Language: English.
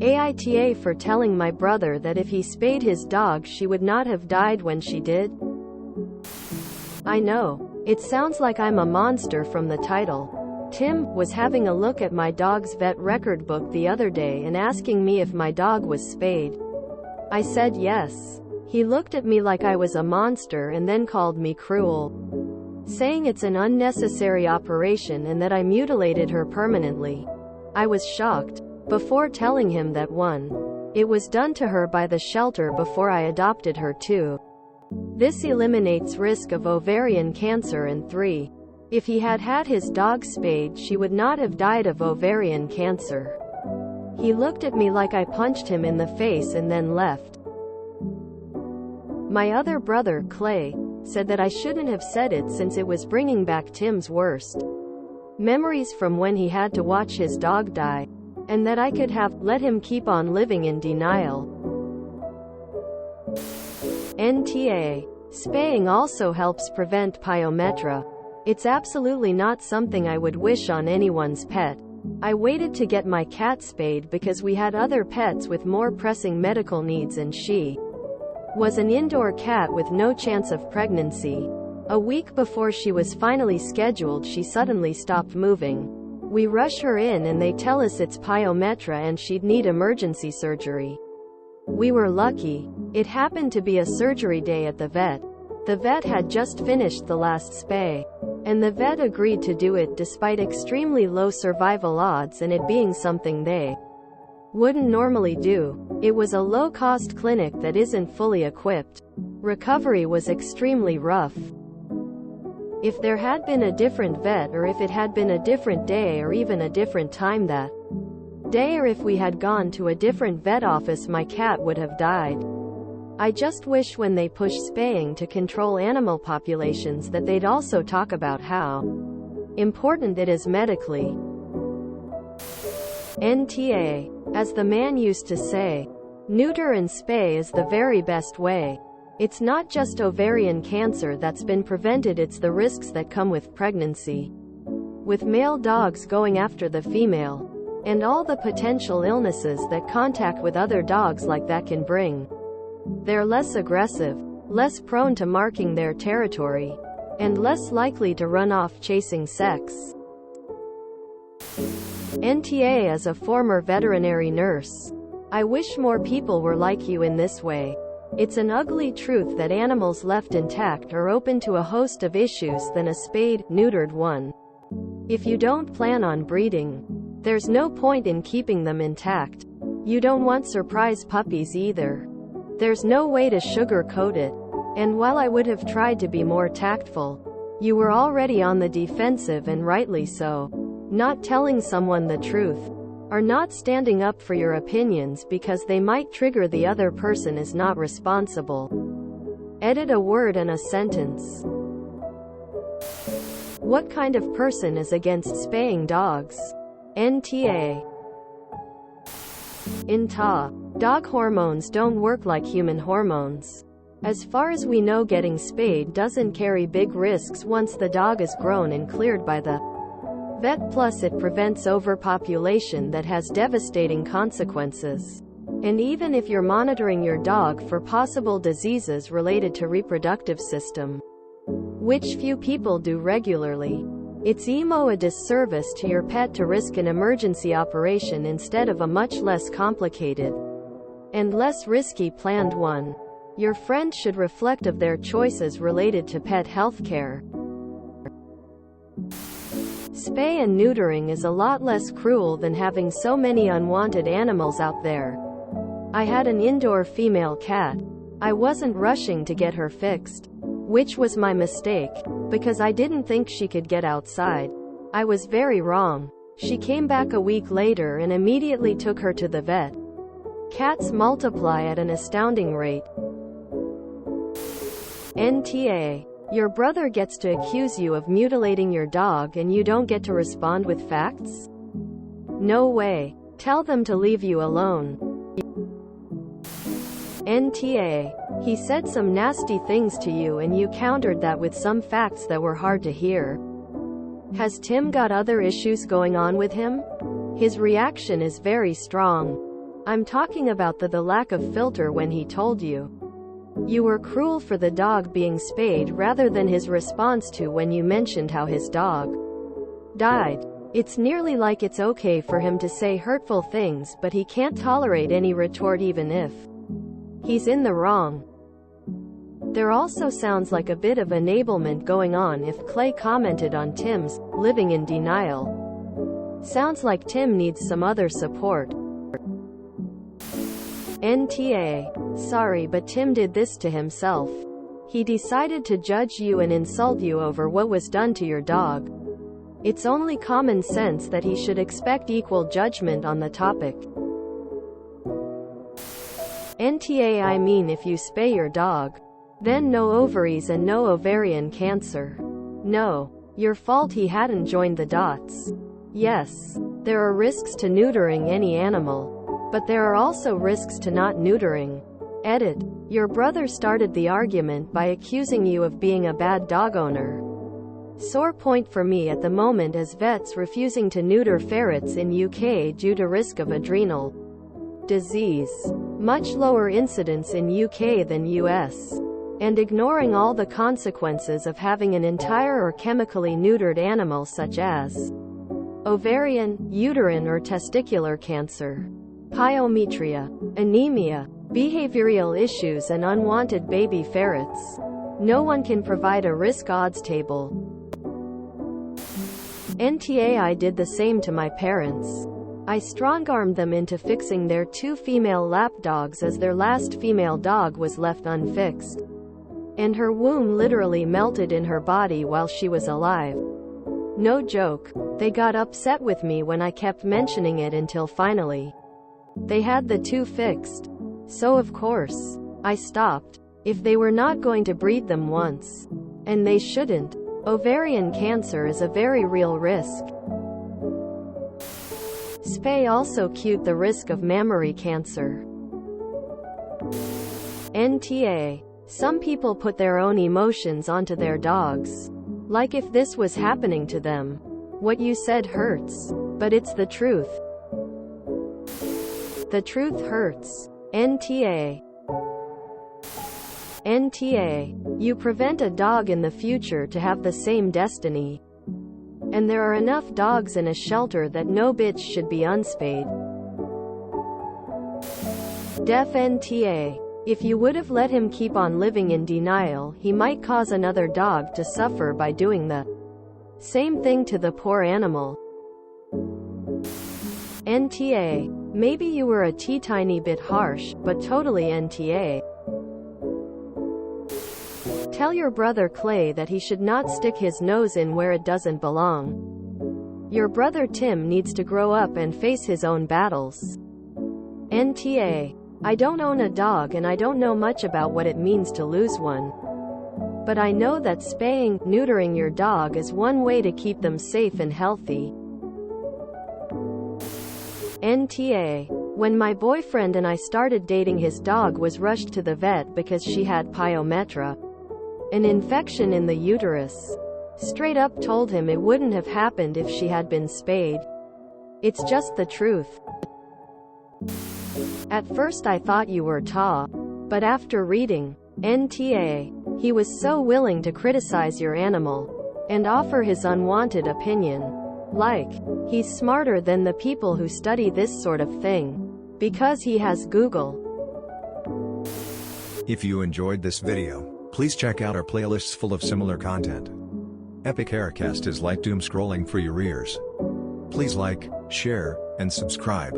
AITA for telling my brother that if he spayed his dog she would not have died when she did. I know. It sounds like I'm a monster from the title. Tim was having a look at my dog's vet record book the other day and asking me if my dog was spayed. I said yes. He looked at me like I was a monster and then called me cruel, saying it's an unnecessary operation and that I mutilated her permanently. I was shocked. Before telling him that 1. It was done to her by the shelter before I adopted her. 2. This eliminates risk of ovarian cancer, and 3. If he had had his dog spayed she would not have died of ovarian cancer. He looked at me like I punched him in the face and then left. My other brother, Clay, said that I shouldn't have said it since it was bringing back Tim's worst memories from when he had to watch his dog die, and that I could have let him keep on living in denial. NTA. Spaying also helps prevent pyometra. It's absolutely not something I would wish on anyone's pet. I waited to get my cat spayed because we had other pets with more pressing medical needs, and she was an indoor cat with no chance of pregnancy. A week before she was finally scheduled she suddenly stopped moving. We rush her in and they tell us it's pyometra and she'd need emergency surgery. We were lucky. It happened to be a surgery day at the vet. The vet had just finished the last spay, and the vet agreed to do it despite extremely low survival odds and it being something they wouldn't normally do. It was a low-cost clinic that isn't fully equipped. Recovery was extremely rough. If there had been a different vet, or if it had been a different day or even a different time that day, or if we had gone to a different vet office, my cat would have died. I just wish when they push spaying to control animal populations that they'd also talk about how important it is medically. NTA. As the man used to say, neuter and spay is the very best way. It's not just ovarian cancer that's been prevented, it's the risks that come with pregnancy, with male dogs going after the female, and all the potential illnesses that contact with other dogs like that can bring. They're less aggressive, less prone to marking their territory, and less likely to run off chasing sex. NTA. As a former veterinary nurse, I wish more people were like you in this way. It's an ugly truth that animals left intact are open to a host of issues than a spayed, neutered one. If you don't plan on breeding, there's no point in keeping them intact. You don't want surprise puppies either. There's no way to sugarcoat it. And while I would have tried to be more tactful, you were already on the defensive, and rightly so. Not telling someone the truth, or not standing up for your opinions because they might trigger the other person, is not responsible. Edit a word and a sentence. What kind of person is against spaying dogs? NTA. AITA. Dog hormones don't work like human hormones. As far as we know, getting spayed doesn't carry big risks once the dog is grown and cleared by the vet, plus it prevents overpopulation that has devastating consequences. And even if you're monitoring your dog for possible diseases related to reproductive system, which few people do regularly, it's a disservice to your pet to risk an emergency operation instead of a much less complicated and less risky planned one. Your friend should reflect of their choices related to pet health care. Spay and neutering is a lot less cruel than having so many unwanted animals out there. I had an indoor female cat. I wasn't rushing to get her fixed, which was my mistake, because I didn't think she could get outside. I was very wrong. She came back a week later and immediately took her to the vet. Cats multiply at an astounding rate. NTA. Your brother gets to accuse you of mutilating your dog and you don't get to respond with facts? No way. Tell them to leave you alone. NTA. He said some nasty things to you and you countered that with some facts that were hard to hear. Has Tim got other issues going on with him? His reaction is very strong. I'm talking about the lack of filter when he told you. You were cruel for the dog being spayed rather than his response to when you mentioned how his dog died. It's nearly like it's okay for him to say hurtful things, but he can't tolerate any retort even if he's in the wrong. There also sounds like a bit of enablement going on if Clay commented on Tim's living in denial. Sounds like Tim needs some other support. NTA. Sorry, but Tim did this to himself. He decided to judge you and insult you over what was done to your dog. It's only common sense that he should expect equal judgment on the topic. NTA. I mean, if you spay your dog, then no ovaries and no ovarian cancer. No. Your fault he hadn't joined the dots. Yes, there are risks to neutering any animal, but there are also risks to not neutering. Edit. Your brother started the argument by accusing you of being a bad dog owner. Sore point for me at the moment, as vets refusing to neuter ferrets in UK due to risk of adrenal disease. Much lower incidence in UK than US. And ignoring all the consequences of having an entire or chemically neutered animal such as ovarian, uterine or testicular cancer, pyometria, anemia, behavioral issues and unwanted baby ferrets. No one can provide a risk odds table. NTA. I did the same to my parents. I strong-armed them into fixing their 2 female lap dogs as their last female dog was left unfixed. And her womb literally melted in her body while she was alive. No joke. They got upset with me when I kept mentioning it until finally they had the 2 fixed. So of course, I stopped. If they were not going to breed them once, and they shouldn't. Ovarian cancer is a very real risk. Spay also cute the risk of mammary cancer. NTA. Some people put their own emotions onto their dogs. Like if this was happening to them. What you said hurts. But it's the truth. The truth hurts. NTA. NTA. You prevent a dog in the future to have the same destiny. And there are enough dogs in a shelter that no bitch should be unspayed. Def. NTA. If you would have let him keep on living in denial, he might cause another dog to suffer by doing the same thing to the poor animal. NTA. Maybe you were a tiny bit harsh, but totally NTA. Tell your brother Clay that he should not stick his nose in where it doesn't belong. Your brother Tim needs to grow up and face his own battles. NTA. I don't own a dog and I don't know much about what it means to lose one. But I know that spaying, neutering your dog is one way to keep them safe and healthy. NTA. When my boyfriend and I started dating, his dog was rushed to the vet because she had pyometra, an infection in the uterus. Straight up told him it wouldn't have happened if she had been spayed. It's just the truth. At first I thought you were but after reading NTA, he was so willing to criticize your animal and offer his unwanted opinion. Like, he's smarter than the people who study this sort of thing. Because he has Google. If you enjoyed this video, please check out our playlists full of similar content. Epic Aircast is like doom scrolling for your ears. Please like, share, and subscribe.